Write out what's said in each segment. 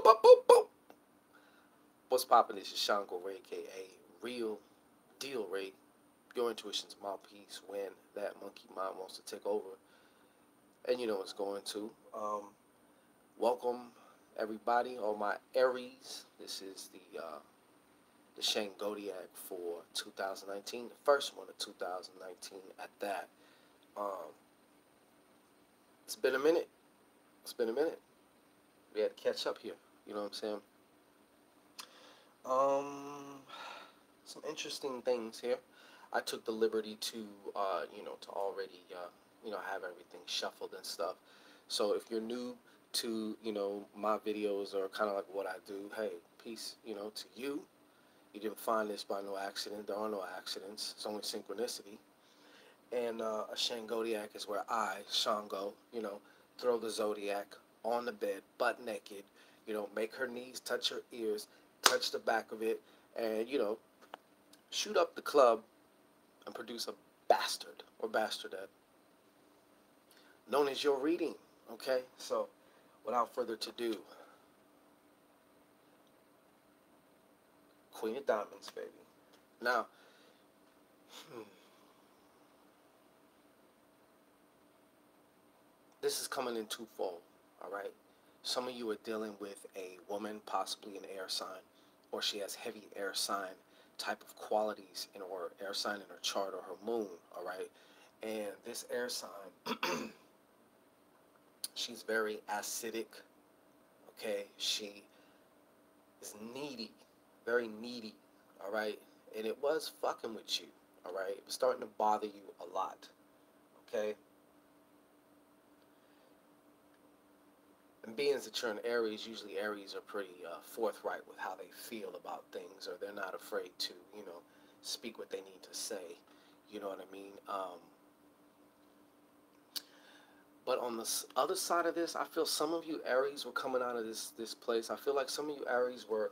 boop, boop, boop. What's poppin'? This is ShanGO, aka Real Deal Ray. Your intuition's mouthpiece when that monkey mind wants to take over. And you know it's going to. Welcome everybody, all my Aries. This is the Shangodiac for 2019, the first one of 2019 at that. Um, it's been a minute. It's been a minute. We had to catch up here. You know what I'm saying? Some interesting things here. I took the liberty to, to already, have everything shuffled and stuff. So if you're new to, my videos or kind of like what I do, hey, peace, to you. You didn't find this by no accident. There are no accidents. It's only synchronicity. And a Shangodiac is where I, Shango, throw the zodiac on the bed, butt naked, make her knees touch her ears, touch the back of it, and, shoot up the club and produce a bastard or bastardette known as your reading. Okay? So, without further ado, Queen of Diamonds, baby. Now, this is coming in twofold, all right? Some of you are dealing with a woman, possibly an air sign, or she has heavy air sign type of qualities in or air sign in her chart or her moon, all right? And this air sign, she's very acidic, okay? She is needy, very needy, all right? And it was fucking with you, all right? It was starting to bother you a lot, okay? And being that you're an Aries, usually Aries are pretty forthright with how they feel about things, or they're not afraid to, speak what they need to say. You know what I mean? But on the other side of this, I feel some of you Aries were coming out of this place. I feel like some of you Aries were,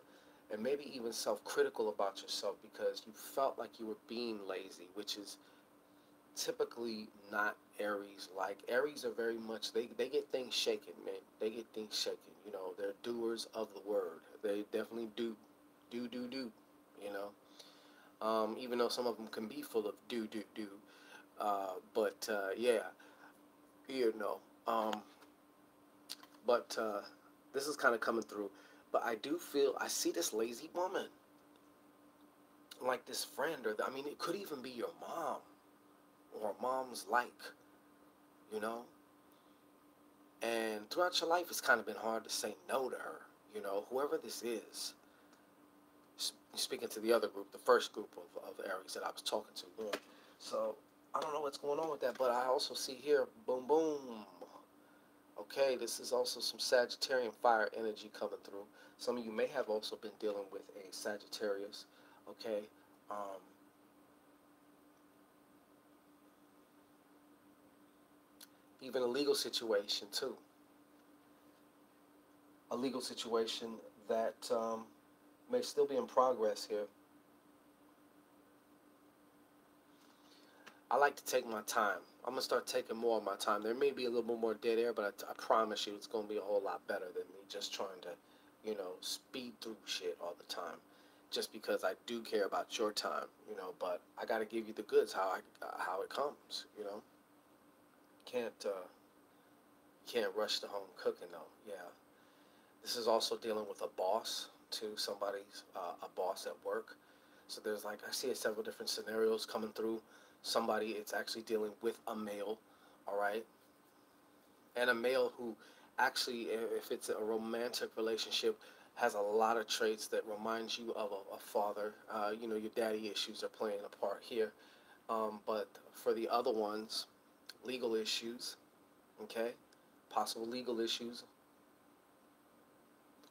and maybe even self-critical about yourself because you felt like you were being lazy, which is typically not Aries. Like Aries are very much, they get things shaken, man. They get things shaken. They're doers of the word. They definitely do, even though some of them can be full of do. But yeah, you know. But this is kind of coming through. But I do feel, I see this lazy woman, like this friend, or it could even be your mom, or mom's like, and throughout your life it's kind of been hard to say no to her, whoever this is. Speaking to the other group, the first group of Aries that I was talking to, so I don't know what's going on with that, but I also see here, boom boom, okay, this is also some Sagittarian fire energy coming through. Some of you may have also been dealing with a Sagittarius, okay, even a legal situation too. A legal situation that may still be in progress here. I like to take my time. I'm going to start taking more of my time. There may be a little bit more dead air, but I promise you it's going to be a whole lot better than me just trying to, speed through shit all the time. Just because I do care about your time, but I got to give you the goods how it comes, Can't rush the home cooking though. Yeah. This is also dealing with a boss too. Somebody's a boss at work. So there's I see several different scenarios coming through. Somebody, it's actually dealing with a male, all right? And a male who actually, if it's a romantic relationship, has a lot of traits that reminds you of a father. Your daddy issues are playing a part here. But for the other ones, legal issues, okay? Possible legal issues,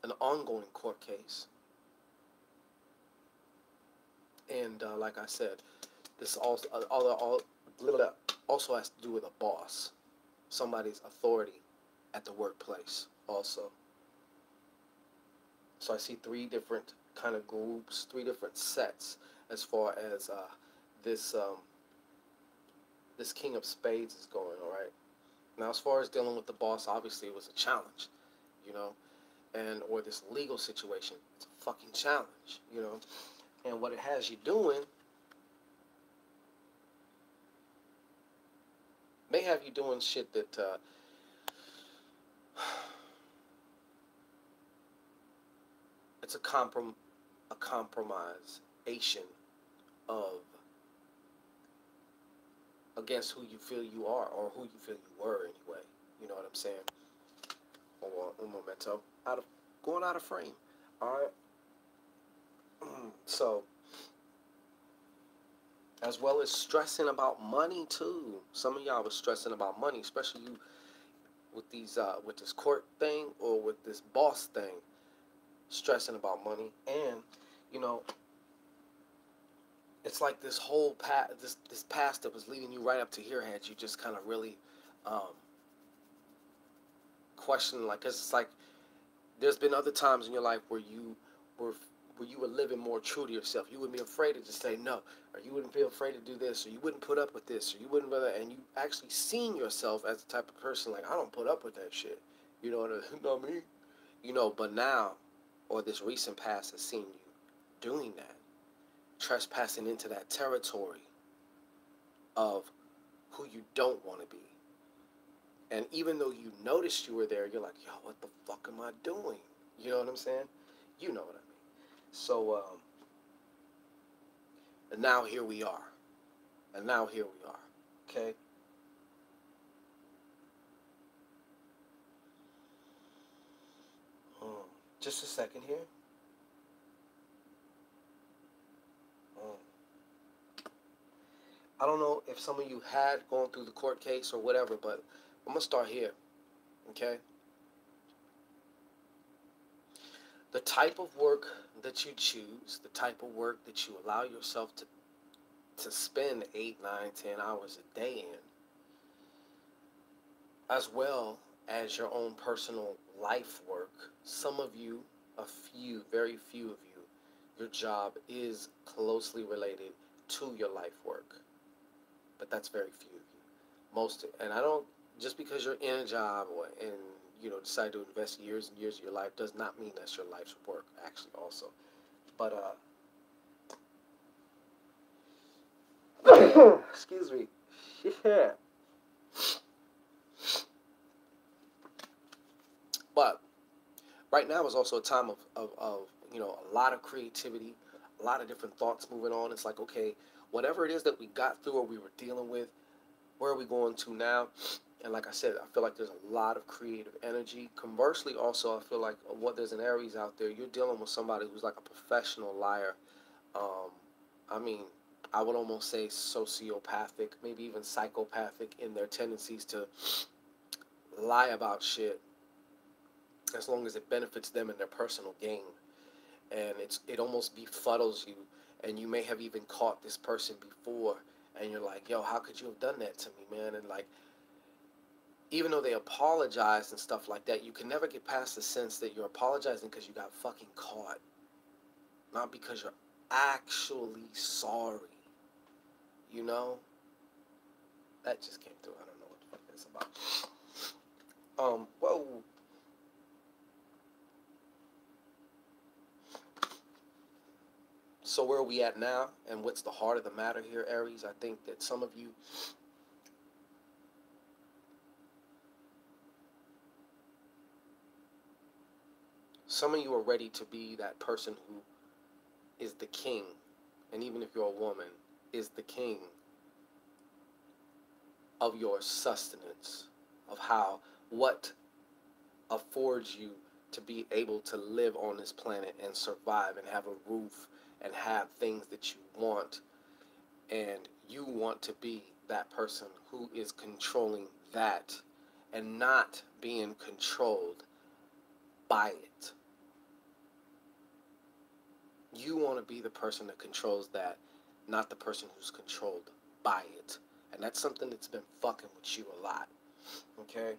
an ongoing court case, and like I said, this also has to do with a boss, somebody's authority at the workplace also. So I see three different kind of groups, three different sets as far as this this King of Spades is going. All right. Now, as far as dealing with the boss, obviously it was a challenge, and or this legal situation. It's a fucking challenge, you know. And what it has you doing may have you doing shit that it's a compromisation of against who you feel you are or who you feel you were anyway. You know what I'm saying? Or un momento, going out of frame. All right. So, as well as stressing about money too. Some of y'all was stressing about money, especially you with these with this court thing or with this boss thing, stressing about money. And you know, it's like this whole this past that was leading you right up to here had you just kind of really um, questioning, like, 'cause it's like there's been other times in your life were where you were living more true to yourself. You wouldn't be afraid to just say no, or you wouldn't be afraid to do this, or you wouldn't put up with this, or you wouldn't, and you actually seen yourself as the type of person like, I don't put up with that shit. You know what I know me? You know, but now, or this recent past has seen you doing that, trespassing into that territory of who you don't want to be. And even though you noticed you were there, you're like, yo, what the fuck am I doing? You know what I'm saying? You know what I mean. So, and now here we are. And now here we are. Okay? Just a second here. I don't know if some of you had gone through the court case or whatever, but I'm going to start here. Okay? The type of work that you choose, the type of work that you allow yourself to spend 8, 9, 10 hours a day in, as well as your own personal life work. Some of you, a few, very few of you, your job is closely related to your life work. But that's very few of you. Most, and I don't, just because you're in a job or and you know decide to invest years and years of your life does not mean that's your life's work, actually, also. But excuse me. Yeah. But right now is also a time of you know, a lot of creativity, a lot of different thoughts moving on. It's like, okay, whatever it is that we got through or we were dealing with, where are we going to now? And like I said, I feel like there's a lot of creative energy. Conversely, also, I feel like what there's an Aries out there, you're dealing with somebody who's like a professional liar. Um, I mean, I would almost say sociopathic, maybe even psychopathic in their tendencies to lie about shit as long as it benefits them in their personal gain. And it almost befuddles you. And you may have even caught this person before, and you're like, yo, how could you have done that to me, man? And like, even though they apologized and stuff like that, you can never get past the sense that you're apologizing because you got fucking caught, not because you're actually sorry. You know? That just came through. I don't know what the fuck that's about. Whoa. So where are we at now? And what's the heart of the matter here, Aries? I think that some of you are ready to be that person who is the king, and even if you're a woman, is the king of your sustenance, of what affords you to be able to live on this planet and survive and have a roof and have things that you want. And you want to be that person who is controlling that and not being controlled by it. You want to be the person that controls that, not the person who's controlled by it. And that's something that's been fucking with you a lot. Okay?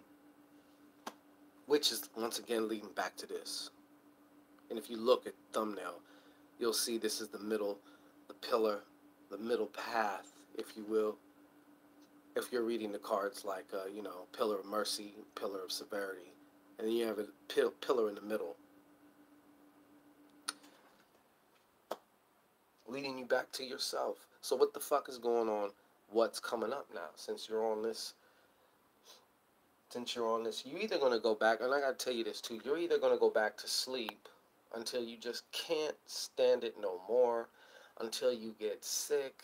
Which is, once again, leading back to this. And if you look at the thumbnail, you'll see this is the middle, the pillar, the middle path, if you will. If you're reading the cards like, you know, pillar of mercy, pillar of severity. And then you have a pillar in the middle. leading you back to yourself. So what the fuck is going on? What's coming up now? Since you're on this, you're either gonna go back, and I gotta tell you this too, you're either gonna go back to sleep until you just can't stand it no more, until you get sick,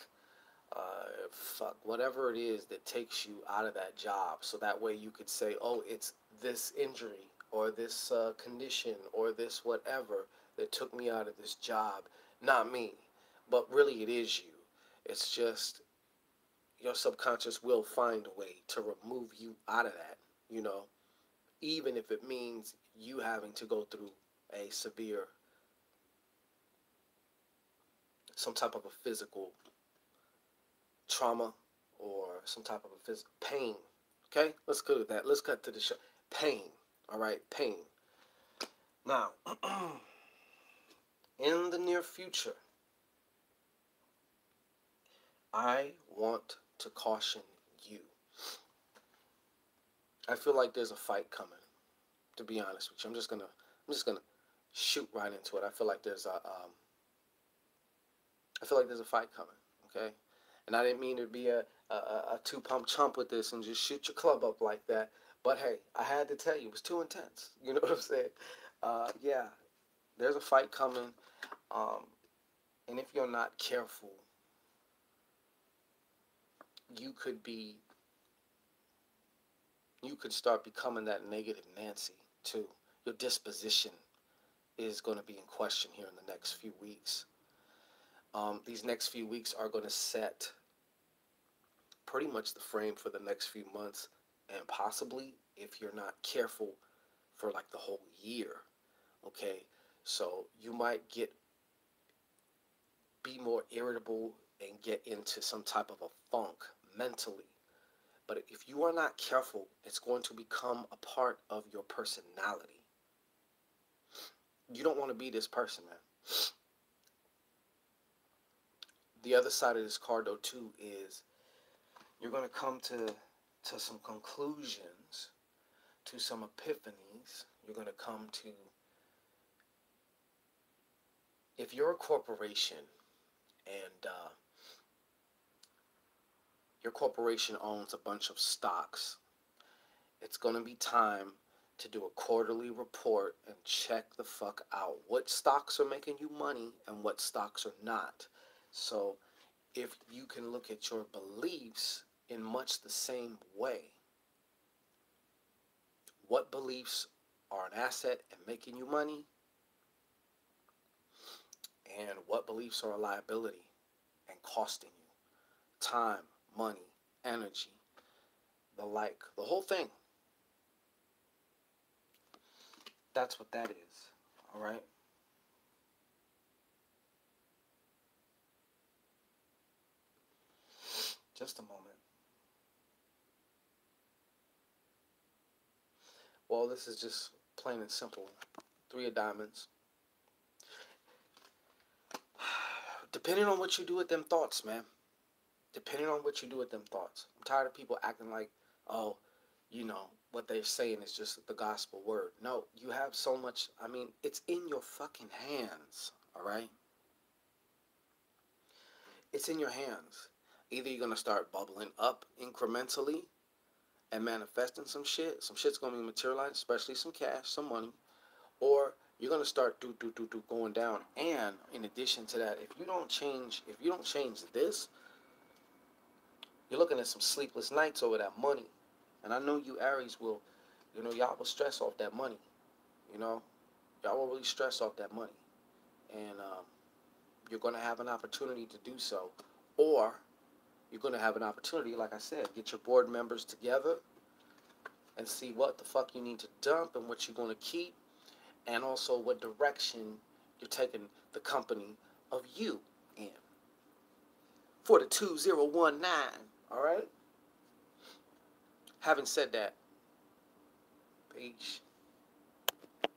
fuck, whatever it is that takes you out of that job. So that way you could say, oh, it's this injury or this condition or this whatever that took me out of this job, not me. But really, it is you. It's just your subconscious will find a way to remove you out of that, you know, even if it means you having to go through a severe, some type of a physical trauma or some type of a physical pain. Okay, let's go with that. Let's cut to the show. Pain. All right, pain. Now, in the near future, I want to caution you. I feel like there's a fight coming. To be honest with you, I'm just gonna shoot right into it. I feel like there's a fight coming. Okay, and I didn't mean to be a two pump chump with this and just shoot your club up like that. But hey, I had to tell you, it was too intense. You know what I'm saying? Yeah, there's a fight coming. Um, and if you're not careful, you could be, you could start becoming that negative Nancy too. Your disposition is going to be in question here in the next few weeks. These next few weeks are going to set pretty much the frame for the next few months, and possibly, if you're not careful, for like the whole year. Okay, so you might be more irritable and get into some type of a funk mentally. But if you are not careful, it's going to become a part of your personality. You don't want to be this person, man. The other side of this card, though, too, is you're going to come to some conclusions, to some epiphanies. You're going to come to, if you're a corporation and your corporation owns a bunch of stocks, it's going to be time to do a quarterly report and check the fuck out what stocks are making you money and what stocks are not. So if you can look at your beliefs in much the same way, what beliefs are an asset and making you money, and what beliefs are a liability and costing you time, money, energy, the whole thing. That's what that is. All right. Just a moment. Well, this is just plain and simple. Three of diamonds. Depending on what you do with them thoughts, man. Depending on what you do with them thoughts. I'm tired of people acting like, oh, what they're saying is just the gospel word. No, you have so much. I mean, it's in your fucking hands, all right? It's in your hands. Either you're going to start bubbling up incrementally and manifesting some shit. Some shit's going to be materialized, especially some cash, some money. Or you're going to start going down. And in addition to that, if you don't change this, you're looking at some sleepless nights over that money. And I know you Aries will, y'all will stress off that money. Y'all will really stress off that money. And you're going to have an opportunity to do so. Or you're going to have an opportunity, like I said, get your board members together and see what the fuck you need to dump and what you're going to keep. And also what direction you're taking the company of you in. For the 2019, all right? Having said that, peace.